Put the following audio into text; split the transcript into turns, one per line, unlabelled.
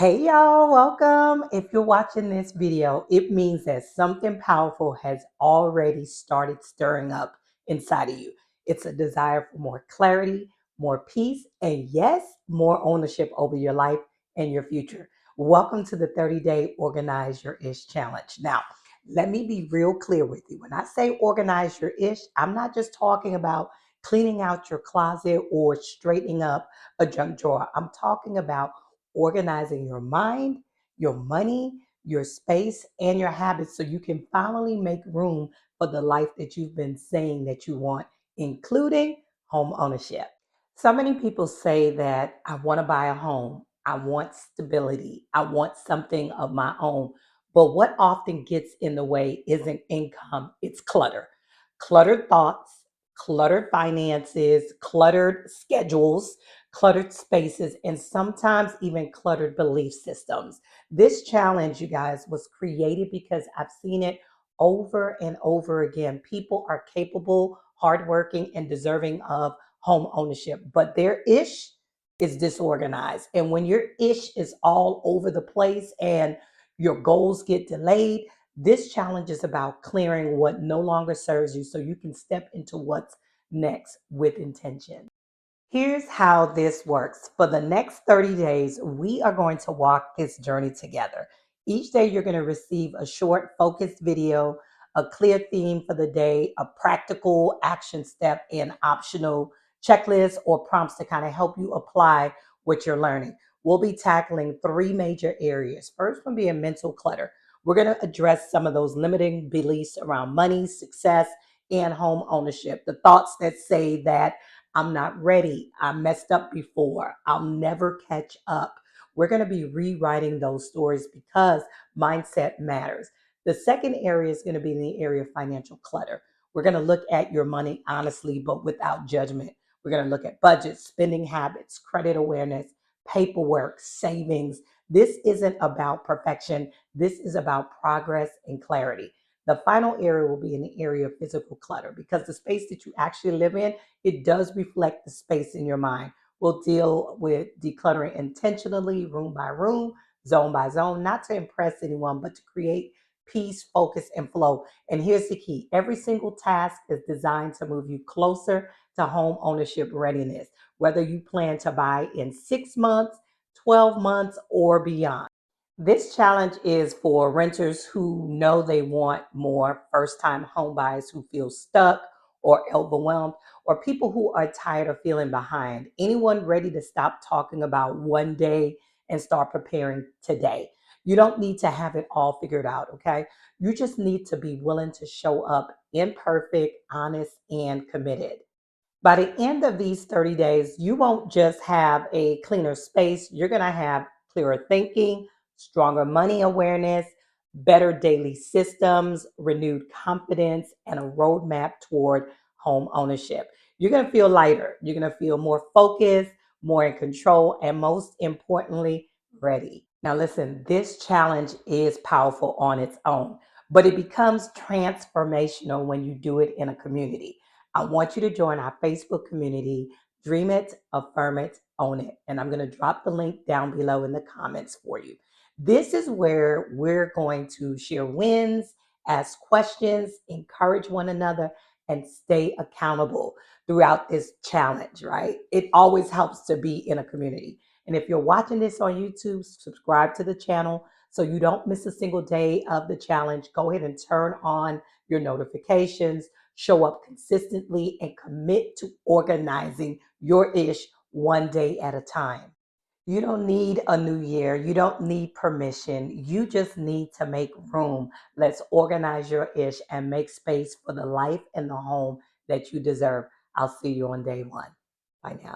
Hey y'all, welcome. If you're watching this video, it means that something powerful has already started stirring up inside of you. It's a desire for more clarity, more peace, and yes, more ownership over your life and your future. Welcome to the 30-day Organize Your Ish Challenge. Now, let me be real clear with you. When I say organize your ish, I'm not just talking about cleaning out your closet or straightening up a junk drawer. I'm talking about organizing your mind, your money, your space, and your habits so you can finally make room for the life that you've been saying that you want, including home ownership. So many people say that I want to buy a home, I want stability, I want something of my own. But what often gets in the way isn't income, it's clutter. Cluttered thoughts, cluttered finances, cluttered schedules, cluttered spaces, and sometimes even cluttered belief systems. This challenge, you guys, was created because I've seen it over and over again. People are capable, hardworking, and deserving of home ownership, but their ish is disorganized. And when your ish is all over the place and your goals get delayed, this challenge is about clearing what no longer serves you so you can step into what's next with intention. Here's how this works. For the next 30 days, we are going to walk this journey together. Each day, you're going to receive a short, focused video, a clear theme for the day, a practical action step, and optional checklist or prompts to kind of help you apply what you're learning. We'll be tackling three major areas. First one being mental clutter. We're going to address some of those limiting beliefs around money, success, and home ownership. The thoughts that say that I'm not ready. I messed up before. I'll never catch up. We're going to be rewriting those stories because mindset matters. The second area is going to be in the area of financial clutter. We're going to look at your money honestly, but without judgment. We're going to look at budgets, spending habits, credit awareness, paperwork, savings. This isn't about perfection. This is about progress and clarity. The final area will be in the area of physical clutter because the space that you actually live in, it does reflect the space in your mind. We'll deal with decluttering intentionally, room by room, zone by zone, not to impress anyone, but to create peace, focus, and flow. And here's the key: every single task is designed to move you closer to home ownership readiness, whether you plan to buy in 6 months, 12 months, or beyond. This challenge is for renters who know they want more, first time home buyers who feel stuck or overwhelmed, or people who are tired of feeling behind. Anyone ready to stop talking about one day and start preparing today. You don't need to have it all figured out, okay? You just need to be willing to show up imperfect, honest, and committed. By the end of these 30 days, you won't just have a cleaner space, you're going to have clearer thinking, stronger money awareness, better daily systems, renewed confidence, and a roadmap toward home ownership. You're going to feel lighter, you're going to feel more focused, more in control, and most importantly, ready. Now, listen, this challenge is powerful on its own, but it becomes transformational when you do it in a community. I want you to join our Facebook community, Dream It, Affirm It, Own It. And I'm going to drop the link down below in the comments for you. This is where we're going to share wins, ask questions, encourage one another, and stay accountable throughout this challenge, right? It always helps to be in a community. And if you're watching this on YouTube, subscribe to the channel so you don't miss a single day of the challenge. Go ahead and turn on your notifications, show up consistently, and commit to organizing your ish one day at a time. You don't need a new year. You don't need permission. You just need to make room. Let's organize your ish and make space for the life and the home that you deserve. I'll see you on day one. Bye now.